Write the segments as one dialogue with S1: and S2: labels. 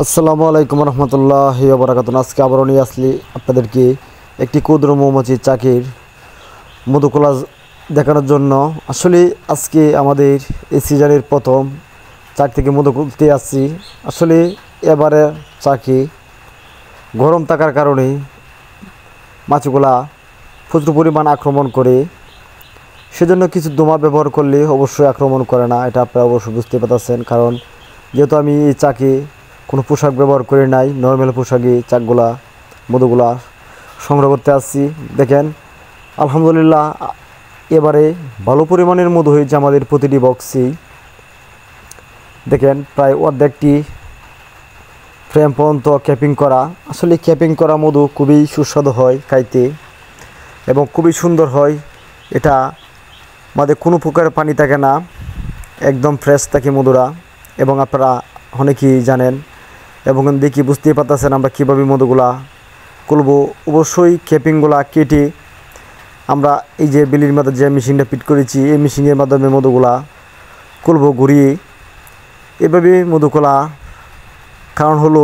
S1: আসসালামু আলাইকুম রহমতুল্লাহি ওয়া বারাকাতুহু। আজকে আবারও নিয়ে আসলি আপনাদেরকে একটি ক্ষুদ্র মৌমাছি চাকের মধুকলা দেখানোর জন্য। আসলে আজকে আমাদের এই সিজনের প্রথম চাক থেকে মধু তুলতে আসছি। আসলে এবারে চাকে গরম থাকার কারণে মাছিগুলা প্রচুর পরিমাণ আক্রমণ করে, সেজন্য কিছু দোমা ব্যবহার করলে অবশ্যই আক্রমণ করে না, এটা আপনারা অবশ্যই বুঝতে পারতেছেন। কারণ যেহেতু আমি এই চাকে কোনো পোশাক ব্যবহার করে নাই, নর্মাল পোশাকে চাকগুলা মধুগুলা সংগ্রহ করতে আসছি। দেখেন আলহামদুলিল্লাহ এবারে ভালো পরিমাণের মধু হয়েছে আমাদের প্রতিটি বক্সেই। দেখেন প্রায় অর্ধেকটি ফ্রেম পর্যন্ত ক্যাপিং করা। আসলে ক্যাপিং করা মধু খুবই সুস্বাদু হয় খাইতে এবং খুবই সুন্দর হয়। এটা আমাদের কোনো প্রকার পানি থাকে না, একদম ফ্রেশ থাকে মধুরা। এবং আপনারা অনেকেই জানেন এবং দেখি বুঝতেই পারতেছেন আমরা কীভাবে মধুগুলা খুলবো। অবশ্যই ক্যাপিংগুলা কেটে আমরা এই যে বিলির মধ্যে যে মেশিনটা ফিট করেছি, এই মেশিনের মাধ্যমে মধুগুলা খুলবো ঘুরিয়ে। এভাবে মধু খোলা কারণ হলো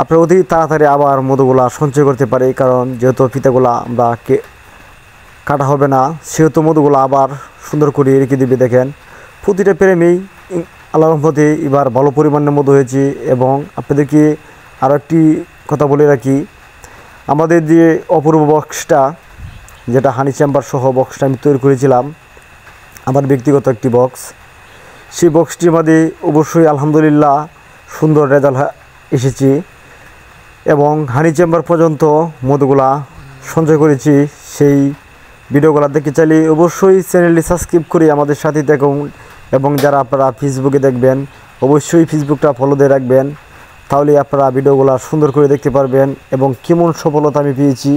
S1: আপনার অতি তাড়াতাড়ি আবার মধুগুলা সঞ্চয় করতে পারে, কারণ যেহেতু ফিতাগুলা আমরা কাটা হবে না, সেহেতু মধুগুলা আবার সুন্দর করে রেখে দিবে। দেখেন প্রতিটা প্রেমেই আল্লাহর রহমতে এবার ভালো পরিমাণের মধু হয়েছে। এবং আপনাদেরকে আরও একটি কথা বলে রাখি, আমাদের যে অপূর্ব বক্সটা, যেটা হানি চেম্বার সহ বক্সটা আমি তৈরি করেছিলাম, আমার ব্যক্তিগত একটি বক্স, সেই বক্সটির মধ্যে অবশ্যই আলহামদুলিল্লাহ সুন্দর রেজাল্ট এসেছে এবং হানি চেম্বার পর্যন্ত মধুগুলা সঞ্চয় করেছি। সেই ভিডিওগুলো দেখতে চাইলে অবশ্যই চ্যানেলটি সাবস্ক্রাইব করে আমাদের সাথে দেখুন। এবং যারা আপনারা ফেসবুকে দেখবেন অবশ্যই ফেসবুকটা ফলো দিয়ে রাখবেন, তাহলে আপনারা ভিডিওগুলো সুন্দর করে দেখতে পারবেন এবং কেমন সফলতা আমি পেয়েছি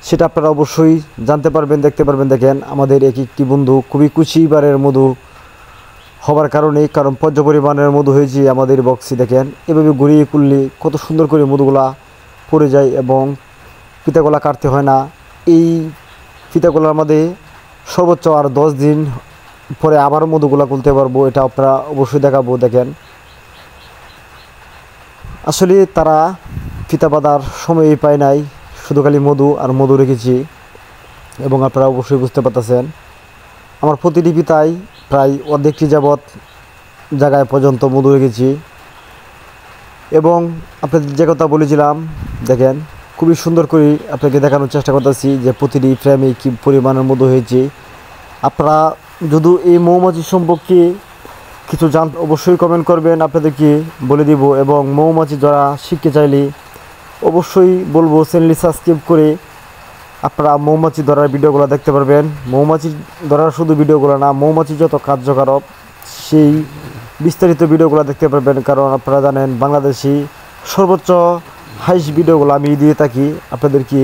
S1: সেটা আপনারা অবশ্যই জানতে পারবেন, দেখতে পারবেন। দেখেন আমাদের একটি বন্ধু খুবই কুচিবারের মধু হবার কারণে, কারণ পর্যাপ্ত পরিমাণের মধু হয়েছে আমাদের বক্সে। দেখেন এভাবে ঘুরিয়ে করলে কত সুন্দর করে মধুগুলা পড়ে যায় এবং ফিতাগুলা কাটতে হয় না। এই ফিতাগুলার মধ্যে সর্বোচ্চ আর 10 দিন পরে আবার মধুগুলা খুলতে পারবো, এটা আপনারা অবশ্যই দেখাবো। দেখেন আসলে তারা ফিতা বাঁধার সময়ই পায় নাই, শুধু খালি মধু আর মধু রেখেছি। এবং আপনারা অবশ্যই বুঝতে পারতেছেন আমার প্রতিটি ফিতায় প্রায় অর্ধেকটি যাবৎ জায়গায় পর্যন্ত মধু রেখেছি। এবং আপনাদের যে কথা বলেছিলাম, দেখেন খুবই সুন্দর করে আপনাকে দেখানোর চেষ্টা করতেছি যে প্রতিটি ফ্রেমে কী পরিমাণের মধু হয়েছে। আপনারা যদি এই মৌমাছি সম্পর্কে কিছু অবশ্যই কমেন্ট করবেন, আপনাদেরকে বলে দিব। এবং মৌমাছি যারা শিখতে চাইলে অবশ্যই বলবো চ্যানেলটি সাবস্ক্রাইব করে আপনারা মৌমাছি ধরার ভিডিওগুলো দেখতে পারবেন। মৌমাছি ধরার শুধু ভিডিওগুলো না, মৌমাছি যত কার্যকলাপ সেই বিস্তারিত ভিডিওগুলো দেখতে পারবেন। কারণ আপনারা জানেন বাংলাদেশি সর্বোচ্চ হাইস্ট ভিডিওগুলো আমি দিয়ে থাকি আপনাদেরকে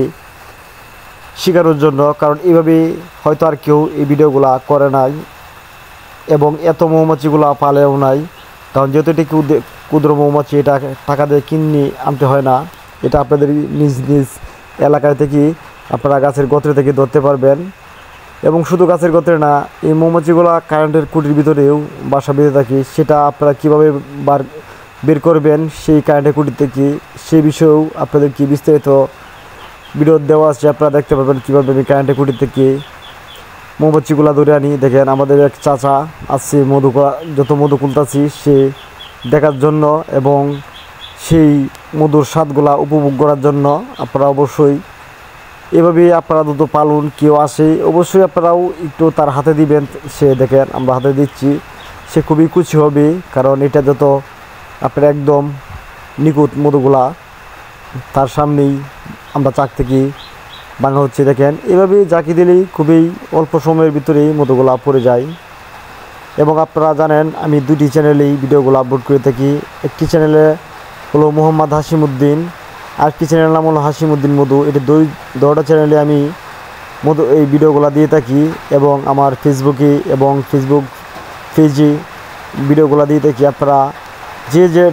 S1: শেখানোর জন্য, কারণ এইভাবে হয়তো আর কেউ এই ভিডিওগুলো করে নাই এবং এত মৌমাছিগুলো পালেও নাই। কারণ যেহেতু এটি ক্ষুদ্র মৌমাছি, এটা টাকা দিয়ে কিনে আনতে হয় না, এটা আপনাদের নিজ নিজ এলাকায় থেকে আপনারা গাছের গোত্রে থেকে ধরতে পারবেন। এবং শুধু গাছের গোত্রে না, এই মৌমাছিগুলো কারেন্টের কুটির ভিতরেও বাসা বেঁধে থাকে, সেটা আপনারা কীভাবে বের করবেন সেই কারেন্টের কুটির থেকে, সেই বিষয়েও আপনাদেরকে বিস্তারিত ভিডিও দেওয়া আছে, আপনারা দেখতে পারবেন কীভাবে আমি কারেন্টের কুটির থেকে মৌমাছিগুলা ধরে আনি। দেখেন আমাদের এক চাচা আসছে যত মধু খুলতাছি সে দেখার জন্য এবং সেই মধুর স্বাদগুলা উপভোগ করার জন্য। আপনারা অবশ্যই এভাবে আপনারা দুটো পালুন, কেউ আসে অবশ্যই আপনারাও একটু তার হাতে দিবেন। সে দেখেন আমরা হাতে দিচ্ছি, সে খুবই খুশি হবে, কারণ এটা যত আপনার একদম নিখুঁত মধুগুলা তার সামনেই আমরা চাক থেকে ভাঙা হচ্ছে। দেখেন এভাবে জাকি দিলেই খুবই অল্প সময়ের ভিতরেই মধুগুলা পড়ে যায়। এবং আপনারা জানেন আমি দুটি চ্যানেলেই ভিডিওগুলো আপলোড করে থাকি। একটি চ্যানেলে হলো মোহাম্মদ হাশিমউদ্দিন, আরেকটি চ্যানেলের নাম হলো হাশিমউদ্দিন মধু। এটা দুটো চ্যানেলে আমি মধু এই ভিডিওগুলো দিয়ে থাকি এবং আমার ফেসবুকে এবং ফেসবুক পেজে ভিডিওগুলো দিয়ে থাকি। আপনারা যে